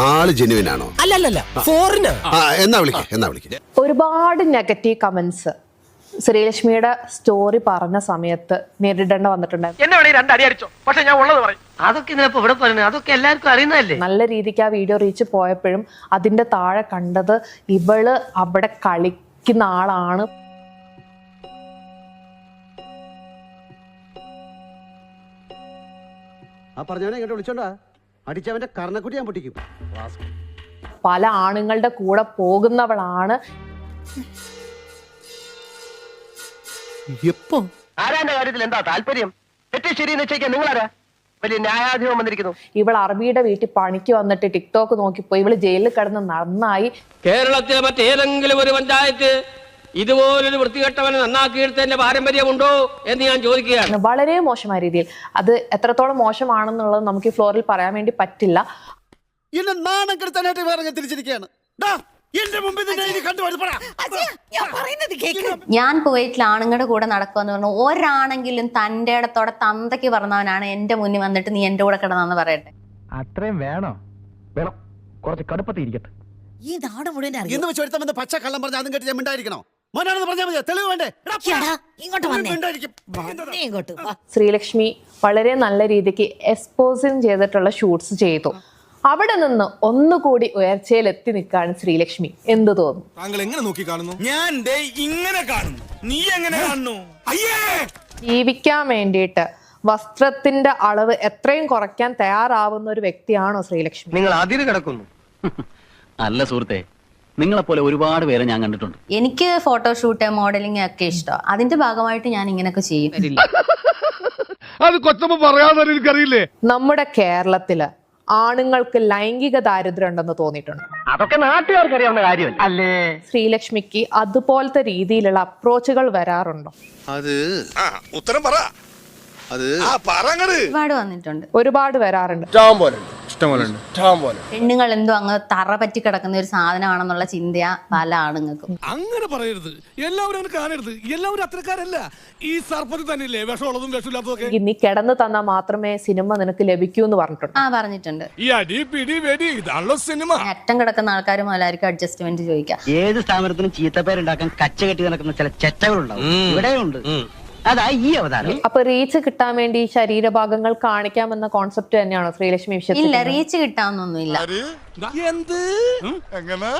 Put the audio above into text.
ആള് ജെനുവിൻ ആണോ? അല്ലല്ല ഫോറിന്. എന്നാ വിളിക്ക്. ഒരുപാട് നെഗറ്റീവ് കമന്റ്സ് ശ്രീലക്ഷ്മിയുടെ സ്റ്റോറി പറഞ്ഞ സമയത്ത് നേരിടേണ്ട വന്നിട്ടുണ്ടായിരുന്നു. എന്നെ വേണേ രണ്ടടി അടിച്ചോ, പക്ഷെ ഞാൻ ഉള്ളത് പറയും. അതൊക്കെ ഇതിനപ്പോ ഇവിടെ പറയുന്നത്, അതൊക്കെ എല്ലാവർക്കും അറിയുന്നതല്ലേ. നല്ല രീതിക്ക് ആ വീഡിയോ റീച്ച് പോയപ്പോഴും അതിന്റെ താഴെ കണ്ടത് ഇവള് അവിടെ കളിക്കുന്ന ആളാണ്. അടിച്ചവന്റെ കർണക്കുട്ടി ഞാൻ പൊട്ടിക്കും. പല ആണുങ്ങളുടെ കൂടെ പോകുന്നവളാണ്. എപ്പോ ആരാന്റെ കാര്യത്തിൽ എന്താ താല്പര്യം? തെറ്റ് ശരി നിശ്ചയിക്കാൻ നിങ്ങളാരാ? വലിയ ന്യായാധിപം വന്നിരിക്കുന്നു. ഇവൾ അറബിയുടെ വീട്ടിൽ പണിക്ക് വന്നിട്ട് ടിക്ടോക്ക് നോക്കിപ്പോയി ഇവള് ജയിലിൽ കിടന്ന് നന്നായി. കേരളത്തിലെ മറ്റേതെങ്കിലും ഒരു പഞ്ചായത്ത് ഇതുപോലൊരു വൃത്തികെട്ടവനെ നന്നാക്കിയെടുത്തതിന്റെ പാരമ്പര്യമുണ്ടോ എന്ന് ഞാൻ ചോദിക്കുകയാണ്. വളരെ മോശമായ രീതിയിൽ. അത് എത്രത്തോളം മോശമാണെന്നുള്ളത് നമുക്ക് ഈ ഫ്ലോറിൽ പറയാൻ വേണ്ടി പറ്റില്ല. എന്നെ നാണം കെടുത്താനായിട്ട് വേറെ തിരിച്ചിരിക്കുകയാണ്. ഞാൻ കുവൈറ്റിൽ ആണുങ്ങളുടെ കൂടെ നടക്കുമെന്ന് പറഞ്ഞു ഒരാണെങ്കിലും തന്റെ ഇടത്തോടെ തന്തയ്ക്ക് പറഞ്ഞവനാണ് എന്റെ മുന്നിൽ വന്നിട്ട് നീ എന്റെ കൂടെ കിടന്നാന്ന് പറയട്ടെ. അത്രയും വേണം, കുറച്ച് കടുപ്പത്തിരിക്കട്ടെ. ഈ നാട് മുഴുവൻ എന്ന് വെച്ച് ഒരുത്തം പച്ച കള്ളം പറഞ്ഞ അതും കേട്ട് ഞാൻ മിണ്ടായിരിക്കണോ? മോനാണെന്ന് പറഞ്ഞാൽ മതി, തെളിവ് വേണ്ടേ? ഇങ്ങോട്ട് ശ്രീലക്ഷ്മി വളരെ നല്ല രീതിക്ക് എക്സ്പോസിങ് ചെയ്തിട്ടുള്ള ഷൂട്ട്സ് ചെയ്തു. അവിടെ നിന്ന് ഒന്നുകൂടി ഉയർച്ചയിൽ എത്തി നിൽക്കാണ് ശ്രീലക്ഷ്മി. എന്ത് തോന്നുന്നു? താങ്കൾ എങ്ങനെ നോക്കി കാണുന്നു? ഞാൻ ഇങ്ങനെ കാണുന്നു. നീ എങ്ങനെ കാണുന്നു? ജീവിക്കാൻ വേണ്ടിയിട്ട് വസ്ത്രത്തിന്റെ അളവ് എത്രയും കുറയ്ക്കാൻ തയ്യാറാവുന്ന ഒരു വ്യക്തിയാണോ ശ്രീലക്ഷ്മി? നിങ്ങൾ അതിര് കിടക്കുന്നു. അല്ല സുഹൃത്തെ, നിങ്ങളെപ്പോലെ ഒരുപാട് പേരെ ഞാൻ കണ്ടിട്ടുണ്ട്. എനിക്ക് ഫോട്ടോഷൂട്ട് മോഡലിംഗ് ഒക്കെ ഇഷ്ടം. അതിന്റെ ഭാഗമായിട്ട് ഞാൻ ഇങ്ങനെയൊക്കെ ചെയ്യും. അത് കൊച്ചമ്മ പറയാതെ എനിക്കറിയില്ലേ. നമ്മുടെ കേരളത്തില് ആണുങ്ങൾക്ക് ലൈംഗിക ദാരിദ്ര്യം ഉണ്ടെന്ന് തോന്നിയിട്ടുണ്ട്. അതൊക്കെ നാട്ടുകാർക്ക് അറിയാവുന്ന കാര്യം അല്ലേ? ശ്രീലക്ഷ്മിക്ക് അതുപോലത്തെ രീതിയിലുള്ള അപ്രോച്ചുകൾ വരാറുണ്ടോ? അത് ഉത്തരം പറ. അത് ഒരുപാട് വന്നിട്ടുണ്ട്. ഒരുപാട് വരാറുണ്ട്. പെണ്ണുങ്ങൾ എന്തോ അങ്ങ് തറ പറ്റി കിടക്കുന്ന ഒരു സാധനമാണെന്നുള്ള ചിന്തയാ പല ആണുങ്ങൾക്കും. അങ്ങനെ പറയരുത്, എല്ലാവരും അങ്ങനെ കാണരുത്. എല്ലാവരും അത്രക്കാരല്ല. ഈ സർപ്പത്തിൽ തന്നെയല്ലേ വിഷമുള്ളതും വിഷമില്ലാത്തതൊക്കെ. നീ കിടന്നു തന്നാൽ മാത്രമേ സിനിമ നിനക്ക് ലഭിക്കൂ എന്ന് പറഞ്ഞിട്ടുണ്ട്. പറഞ്ഞിട്ടുണ്ട്. ഈ അടി പിടി വെടി ഇതാണല്ലോ സിനിമ. അറ്റം കിടക്കുന്ന ആൾക്കാർ മുതലായിരിക്കും അഡ്ജസ്റ്റ്മെന്റ് ചോദിക്കാം. ഏത് സ്ഥാപനത്തിനും ചീത്തപ്പേരുണ്ടാക്കാൻ കച്ച കെട്ടി നടക്കുന്ന ചില ചെറ്റകളുണ്ടാവും. ഇവിടെയുണ്ട്. അതാ ഈ അവതാരം. അപ്പൊ റീച്ച് കിട്ടാൻ വേണ്ടി ശരീരഭാഗങ്ങൾ കാണിക്കാമെന്ന കോൺസെപ്റ്റ് തന്നെയാണോ ശ്രീലക്ഷ്മി ഇല്ല, വിശ്വസിക്കുന്നത്? റീച്ച് കിട്ടാന്നൊന്നുമില്ല. എന്ത് എങ്ങനെ